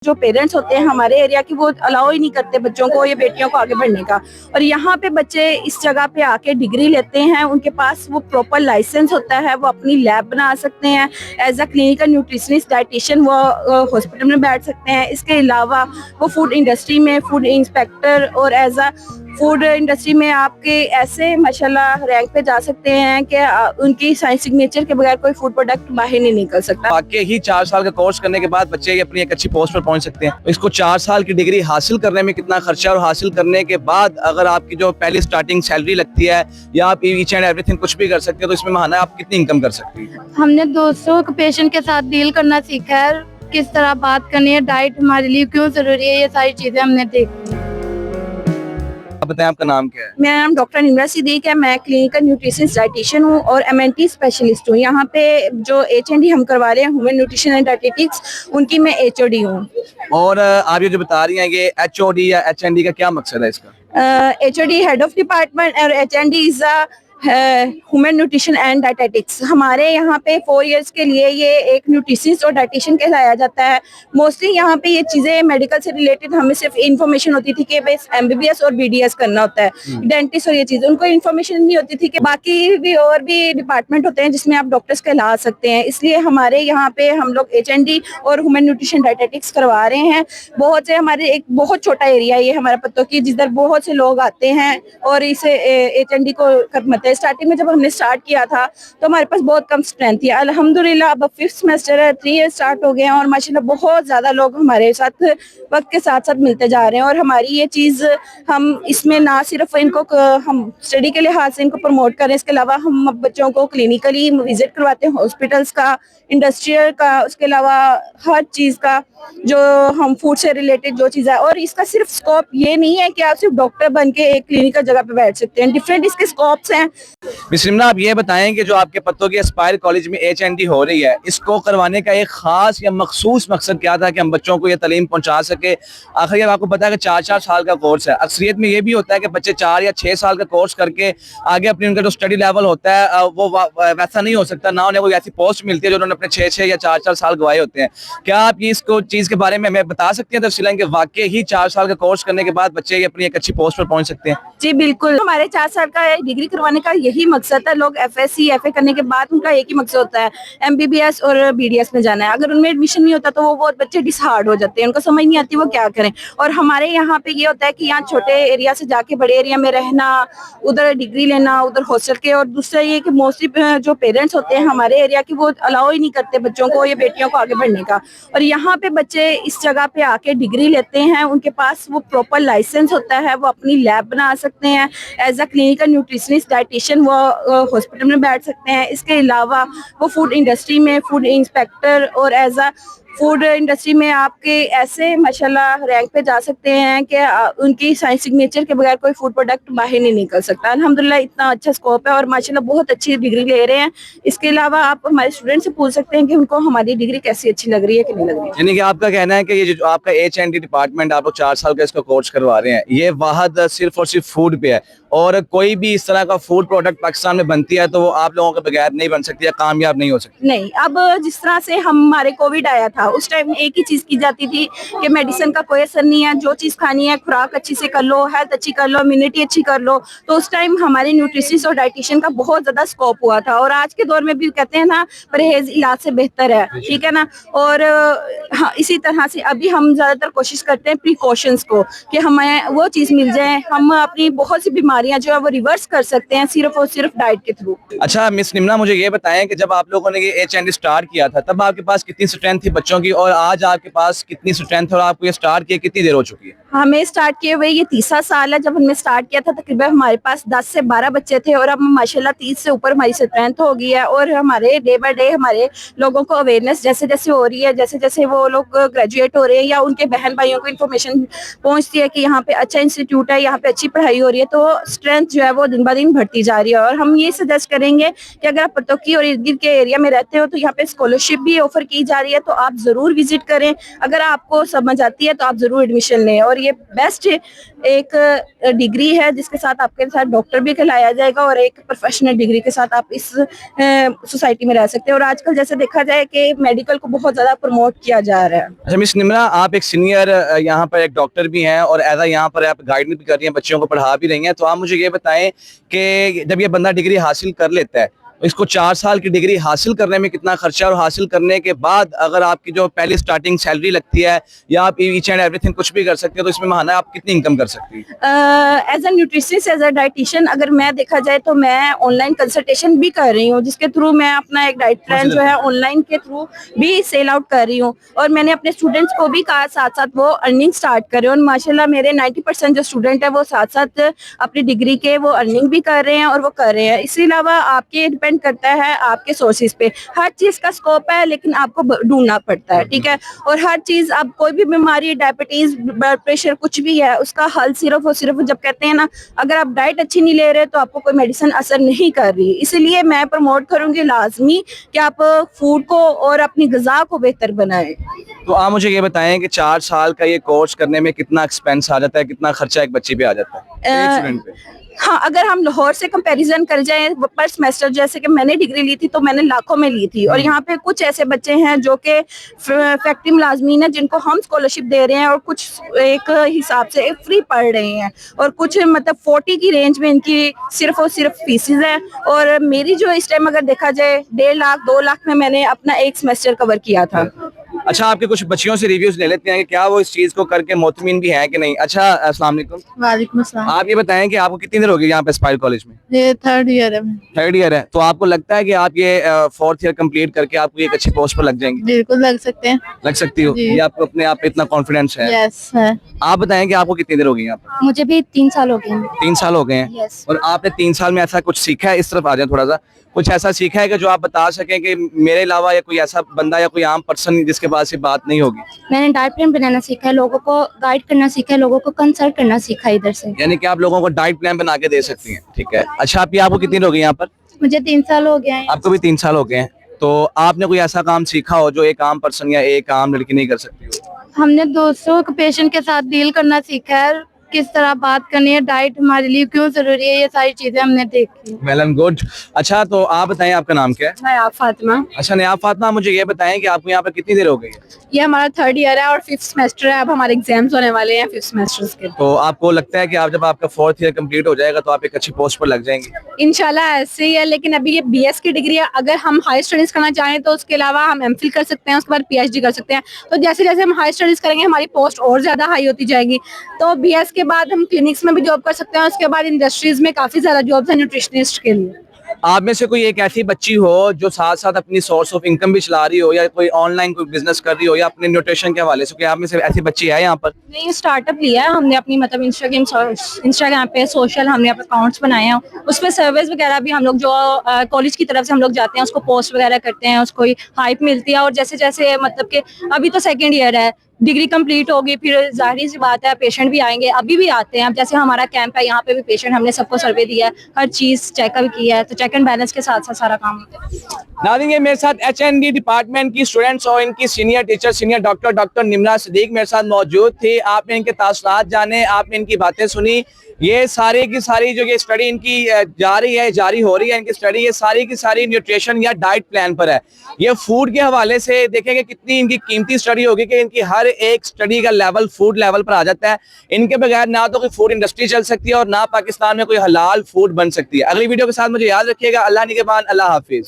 जो पेरेंट्स होते हैं हमारे एरिया की, वो अलाउ ही नहीं करते बच्चों को या बेटियों को आगे बढ़ने का। और यहाँ पे बच्चे इस जगह पे आके डिग्री लेते हैं, उनके पास वो प्रॉपर लाइसेंस होता है, वो अपनी लैब बना सकते हैं, as a clinical nutritionist dietitian वो हॉस्पिटल में बैठ सकते हैं। इसके अलावा वो फूड इंडस्ट्री में फूड इंस्पेक्टर और एज अ फूड इंडस्ट्री में आपके ऐसे माशाल्लाह रैंक पे जा सकते हैं कि उनकी साइंस सिग्नेचर के बगैर कोई फूड प्रोडक्ट बाहर नहीं निकल सकता। वाकई ही 4 साल का कोर्स करने के बाद बच्चे अपनी एक अच्छी पोस्ट पर पहुंच सकते हैं। तो इसको 4 साल की डिग्री हासिल करने में कितना खर्चा, और हासिल करने के बाद अगर आपकी जो पहली स्टार्टिंग सैलरी लगती है या आप ईच एंड एवरीथिंग कुछ भी कर सकते हैं, तो इसमें महाना आप कितनी इनकम कर सकती हैं? हमने 200 पेशेंट के साथ डील करना सीखा है, किस तरह बात करनी है, डाइट हमारे लिए क्यों जरूरी है, ये सारी चीजें हमने देखी। आप बताएं, आपका नाम क्या है? मेरा नाम डॉक्टर निम्रा सिद्दीक है। मैं क्लिनिकल न्यूट्रिशनिस्ट डाइटिशियन हूँ और एमएनटी स्पेशलिस्ट हूँ। यहाँ पे जो एचएनडी हम करवा रहे हैं, ह्यूमन न्यूट्रिशन एंड डाइटेटिक्स, उनकी मैं एचओडी हूँ। और आप ये जो बता रही हैं, ये एचओडी या एचएनडी का क्या मकसद है इसका? एचओडी हेड ऑफ डिपार्टमेंट और HND is a human nutrition and dietetics. हमारे यहाँ पे 4 इयर्स के लिए ये एक न्यूट्रिशनिस्ट और डाइटिशियन कहलाया जाता है। मोस्टली यहाँ पे ये चीजें मेडिकल से रिलेटेड हमें सिर्फ इन्फॉर्मेशन होती थी कि बस एमबीबीएस और बीडीएस करना होता है, डेंटिस्ट और ये चीजें, उनको इन्फॉर्मेशन नहीं होती थी कि बाकी भी और भी डिपार्टमेंट होते हैं जिसमें आप डॉक्टर्स कहला सकते हैं। इसलिए हमारे यहाँ पे हम लोग एचएनडी और ह्यूमन न्यूट्रिशन डाइटेटिक्स करवा रहे हैं। बहुत से हमारे एक बहुत छोटा एरिया ये हमारा पत्तों की, जिधर बहुत से लोग आते हैं और इसे एचएनडी को मतलब स्टार्टिंग में जब हमने स्टार्ट किया था तो हमारे पास बहुत कम स्ट्रेंथ थी। अल्हम्दुलिल्लाह अब 5th सेमेस्टर है, 3 ईयर स्टार्ट हो गए हैं और माशाल्लाह बहुत ज्यादा लोग हमारे साथ वक्त के साथ साथ मिलते जा रहे हैं। और हमारी ये चीज, हम इसमें ना सिर्फ इनको हम स्टडी के लिहाज से इनको प्रमोट करें, इसके अलावा हम बच्चों को क्लिनिकली विजिट करवाते हैं, हॉस्पिटल्स का, इंडस्ट्रियल का, उसके अलावा हर चीज का जो हम फूड से रिलेटेड जो चीज है। और इसका सिर्फ स्कोप ये नहीं है कि आप सिर्फ डॉक्टर बन के एक क्लिनिकल जगह पे बैठ सकते हैं, डिफरेंट इसके स्कोप्स हैं। मिस निम्रा, आप ये बताएं कि जो आपके पत्तों की एस्पायर कॉलेज में एचएनडी हो रही है, इसको करवाने का एक खास या मखसूस मकसद क्या था कि हम बच्चों को ये तालीम पहुंचा सके? आखिर आपको पता है कि 4 साल का कोर्स है। अक्सरियत में ये भी होता है कि बच्चे 4 या 6 साल का कोर्स करके आगे अपनी उनका जो स्टडी लेवल होता है वो वैसा नहीं हो सकता, ना उन्हें कोई ऐसी पोस्ट मिलती है जो उन्होंने अपने 6 या 4 साल गवाए होते हैं। क्या आप ये इसको चीज के बारे में हमें बता सकते हैं तफसीलन कि वाकई ही 4 साल का कोर्स करने के बाद बच्चे अपनी एक अच्छी पोस्ट पर पहुंच सकते हैं? जी बिल्कुल, हमारे 4 साल का डिग्री करवाने का यही मकसद है। लोग एफएससी एफए करने के बाद उनका एक ही मकसद होता है एमबीबीएस और बीडीएस में जाना है। अगर उनमें एडमिशन नहीं होता तो वो बहुत बच्चे डिसहार्ड हो जाते हैं, उनको समझ नहीं आती वो क्या करें। और हमारे यहाँ पे ये होता है कि यहाँ छोटे एरिया से जाके बड़े एरिया में रहना, उधर डिग्री लेना, उधर हॉस्टल के। और दूसरा ये कि मोस्टली जो पेरेंट्स होते हैं हमारे एरिया की, वो अलाउ ही नहीं करते बच्चों को या बेटियों को आगे बढ़ने का। और यहाँ पे बच्चे इस जगह पे आके डिग्री लेते हैं, उनके पास वो प्रॉपर लाइसेंस होता है, वो अपनी लैब बना सकते हैं, as a clinical nutritionist dietitian वो हॉस्पिटल में बैठ सकते हैं। इसके अलावा वो फूड इंडस्ट्री में फूड इंस्पेक्टर और एज अ फूड इंडस्ट्री में आपके ऐसे माशाल्लाह रैंक पे जा सकते हैं कि उनकी साइंस सिग्नेचर के बगैर कोई फूड प्रोडक्ट बाहर नहीं निकल सकता। अल्हम्दुलिल्लाह इतना अच्छा स्कोप है और माशाल्लाह बहुत अच्छी डिग्री ले रहे हैं। इसके अलावा आप हमारे स्टूडेंट से पूछ सकते हैं कि उनको हमारी डिग्री कैसी अच्छी लग रही है कि नहीं लग रही है। यानी कि आपका कहना है कि ये जो आपका एचएनडी डिपार्टमेंट आप लोग 4 साल का इसका कोर्स करवा रहे हैं, ये वाहद सिर्फ और सिर्फ फूड पे है, और कोई भी इस तरह का फूड प्रोडक्ट पाकिस्तान में बनती है तो वो आप लोगों के बगैर नहीं बन सकती या कामयाब नहीं हो सकती? नहीं, अब जिस तरह से हमारे कोविड आया था उस टाइम एक ही चीज की जाती थी कि मेडिसिन का कोई असर नहीं है, जो चीज खानी है खुराक अच्छी से कर लो, हेल्थ अच्छी कर लो, इम्यूनिटी अच्छी कर लो। तो उस टाइम हमारे न्यूट्रिशनिस्ट और डाइटिशियन का बहुत ज्यादा स्कोप हुआ था। और आज के दौर में भी कहते हैं ना, परहेज इलाज से बेहतर है, ठीक है ना। और हाँ, इसी तरह से अभी हम ज्यादातर कोशिश करते हैं प्रिकॉशंस को, कि हमें वो चीज मिल जाए, हम अपनी बहुत सी बीमारियां जो है वो रिवर्स कर सकते हैं सिर्फ और सिर्फ डाइट के थ्रू। अच्छा मिस निम्रा, मुझे ये बताएं कि जब आप लोगों ने ये एचएनडी स्टार्ट किया था तब आपके पास कितनी स्ट्रेंथ थी बच्चों की, और आज आपके पास कितनी स्ट्रेंथ, और आपको ये स्टार्ट किए कितनी देर हो चुकी है? हमें स्टार्ट किए हुए ये 3रा साल है। जब हमने स्टार्ट किया था तकरीबन हमारे पास 10 से 12 बच्चे थे और अब माशाल्लाह 30 से ऊपर हमारी स्ट्रेंथ हो गई है। और हमारे डे बाय डे हमारे लोगों को अवेयरनेस जैसे जैसे हो रही है, जैसे जैसे वो लोग ग्रेजुएट हो रहे हैं या उनके बहन भाइयों को इन्फॉर्मेशन पहुंचती है कि यहाँ पे अच्छा इंस्टीट्यूट है, यहाँ पे अच्छी पढ़ाई हो रही है, तो स्ट्रेंथ जो है वो दिन ब दिन बढ़ती जा रही है। और हम ये सजेस्ट करेंगे कि अगर आप पतोकी और इर्द गिर्द के एरिया में रहते हो तो यहाँ पे स्कॉलरशिप भी ऑफर की जा रही है, तो आप ज़रूर विजिट करें। अगर आपको समझ आती है तो आप ज़रूर एडमिशन लें, और ये बेस्ट एक डिग्री है जिसके साथ आपके साथ डॉक्टर भी कहलाया जाएगा और एक प्रोफेशनल डिग्री के साथ आप इस सोसाइटी में रह सकते हैं। और आजकल जैसे देखा जाए कि मेडिकल को बहुत ज़्यादा प्रमोट किया जा रहा है। अच्छा मिस निम्रा, आप एक सीनियर यहाँ पर एक डॉक्टर भी हैं और एज यहाँ पर आप गाइड भी कर रही हैं, बच्चों को पढ़ा भी रही हैं, तो आप मुझे ये बताएं कि जब ये बंदा डिग्री हासिल कर लेता है तो इसको 4 साल की डिग्री हासिल करने में कितना खर्चा, और हासिल करने के बाद अगर आपकी जो पहली स्टार्टिंग सैलरी लगती है या आप ईच एंड एवरीथिंग कुछ भी कर सकते हैं, तो इसमें महाना आप कितनी इनकम कर सकती हैं? As a nutritionist, as a dietitian अगर मैं देखा जाए तो मैं ऑनलाइन कंसल्टेशन भी कर रही हूँ, जिसके थ्रू मैं अपना एक डाइट प्लान जो है ऑनलाइन के थ्रू भी सेल आउट कर रही हूँ। और मैंने अपने स्टूडेंट्स को भी कहा साथ साथ वो अर्निंग स्टार्ट करें, और माशाल्लाह मेरे 90% जो स्टूडेंट है वो साथ साथ अपनी डिग्री के वो अर्निंग भी कर रहे हैं और वो कर रहे हैं। इसके अलावा आपके डिपेंड करता है आपके सोर्सेज पे, हर चीज का स्कोप है लेकिन आपको ढूंढना पड़ता है, ठीक है। और हर चीज, अब कोई भी बीमारी, डायबिटीज, ब्लड प्रेशर, कुछ भी है, उसका हल सिर्फ और सिर्फ, जब कहते हैं ना, अगर आप डाइट अच्छी नहीं ले रहे तो आपको कोई मेडिसिन असर नहीं कर रही। इसलिए मैं प्रमोट करूंगी लाजमी कि आप फूड को और अपनी ग़िज़ा को बेहतर बनाएं। तो आप मुझे ये बताएं कि 4 साल का ये कोर्स करने में कितना एक्सपेंस आ जाता है, कितना खर्चा एक बच्चे पे आ जाता है, एक स्टूडेंट पे? हाँ, अगर हम लाहौर से कंपैरिजन कर जाएं पर सेमेस्टर, जैसे कि मैंने डिग्री ली थी तो मैंने लाखों में ली थी, और यहाँ पे कुछ ऐसे बच्चे हैं जो कि फैक्ट्री मुलाजमीन है जिनको हम स्कॉलरशिप दे रहे हैं, और कुछ एक हिसाब से फ्री पढ़ रहे हैं, और कुछ मतलब 40 की रेंज में इनकी सिर्फ और सिर्फ फीसिस है। और मेरी जो इस टाइम अगर देखा जाए 1.5 लाख 2 लाख में मैंने अपना एक सेमेस्टर कवर किया था। अच्छा, आपके कुछ बच्चियों से रिव्यूज ले लेते हैं कि क्या वो इस चीज को करके मुतमिन भी हैं कि नहीं। अच्छा, अस्सलाम वालेकुम। वालेकुम अस्सलाम। आप ये बताएं कि आपको कितनी देर हो गई यहाँ पे एस्पायर कॉलेज में? ये 3rd ईयर है। 3rd ईयर है, तो आपको लगता है कि आप ये 4th ईयर कंप्लीट करके आपको एक अच्छी पोस्ट पर लग जाएंगे? बिल्कुल लग सकते हैं। लग सकती हो? ये आपको अपने आप पे इतना कॉन्फिडेंस है? यस है। आप बताएं कि आपको कितनी देर हो गई यहाँ पे? मुझे भी 3 साल हो गए हैं। 3 साल हो गए हैं। Yes. और आपने 3 साल में ऐसा कुछ सीखा है, इस तरफ आ जाए थोड़ा सा, कुछ ऐसा सीखा है कि जो आप बता सकें कि मेरे अलावा या कोई ऐसा बंदा या कोई आम पर्सन जिसके पास ये बात नहीं होगी? मैंने डाइट प्लान बनाना सीखा है, लोगों को गाइड करना सीखा है, लोगों को कंसल्ट करना सीखा है इधर से। यानी कि आप लोगों को डाइट प्लान बना के दे सकती हैं, ठीक है। अच्छा, आपको कितनी देर हो गई यहाँ पर? मुझे 3 साल हो गए हैं। आपको भी 3 साल हो गए हैं, तो आपने कोई ऐसा काम सीखा हो जो एक आम पर्सन या एक आम लड़की नहीं कर सकती हो? हमने दोस्तों के पेशेंट के साथ डील करना सीखा है, किस तरह बात करनी है, डाइट हमारे लिए क्यों जरूरी है, ये सारी चीजें हमने देखी। Well and good. अच्छा, तो आप बताएं आपका नाम क्या है? नयाब फातिमा। अच्छा, नयाब फातिमा, मुझे ये बताएं कि आपको यहाँ पर कितनी देर हो गई है? ये हमारा 3rd ईयर है और 5th सेमेस्टर है। अब हमारे एग्जाम्स होने वाले हैं 5th सेमेस्टर्स के। तो आपको लगता है कि आप जब आपका 4th ईयर कंप्लीट हो जाएगा तो आप एक अच्छी पोस्ट पर लग जाएंगे? इंशाल्लाह ऐसे ही है, लेकिन अभी ये BS की डिग्री है। अगर हम हाई स्टडीज करना चाहें तो उसके अलावा हम MPhil कर सकते हैं, उसके बाद PhD कर सकते हैं। तो जैसे जैसे हम हाई स्टडीज करेंगे हमारी पोस्ट और ज्यादा हाई होती जाएगी। तो BS के बाद हम क्लिनिक्स में भी जॉब कर सकते हैं, उसके बाद इंडस्ट्रीज में काफी ज्यादा जॉब्स हैं न्यूट्रिशनिस्ट के लिए। आप में से कोई एक ऐसी बच्ची हो जो साथ साथ अपनी सोर्स ऑफ इनकम भी चला रही हो, या कोई ऑनलाइन कोई बिजनेस कर रही हो, या अपने न्यूट्रिशन के हवाले से कोई आप में से ऐसी बच्ची है यहाँ पर? नहीं, स्टार्टअप लिया है हमने अपनी, मतलब इंस्टाग्राम पे सोशल हमने अपने अकाउंट्स बनाए हैं, उसमें सर्विस वगैरह भी हम लोग जो कॉलेज की तरफ से हम लोग जाते हैं उसको पोस्ट वगैरह करते हैं, उसको हाइप मिलती है। और जैसे जैसे मतलब कि अभी तो 2nd ईयर है, डिग्री कंप्लीट होगी, फिर जाहिर सी बात है पेशेंट भी आएंगे, अभी भी आते हैं। अब जैसे हमारा कैंप है, यहाँ पे भी पेशेंट, हमने सबको सर्वे दिया है, हर चीज चेकअप किया है, तो चेक एंड बैलेंस के साथ साथ सारा काम होता है। नाज़रीन, ये मेरे साथ HND डिपार्टमेंट की स्टूडेंट्स और इनकी senior teacher, senior doctor Nimra Siddique मेरे साथ मौजूद थी। आपने इनके तासुरात जाने, आपने इनकी बातें सुनी। ये सारी की सारी जो ये स्टडी इनकी जारी हो रही है इनकी स्टडी, ये सारी की सारी न्यूट्रिशन या डाइट प्लान पर है। ये फूड के हवाले से देखेंगे कितनी इनकी कीमती स्टडी होगी कि इनकी हर एक स्टडी का लेवल फूड लेवल पर आ जाता है। इनके बगैर ना तो कोई फूड इंडस्ट्री चल सकती है और ना पाकिस्तान में कोई हलाल फूड बन सकती है। अगली वीडियो के साथ मुझे याद रखिएगा। अल्लाह निगहबान, अल्लाह हाफिज।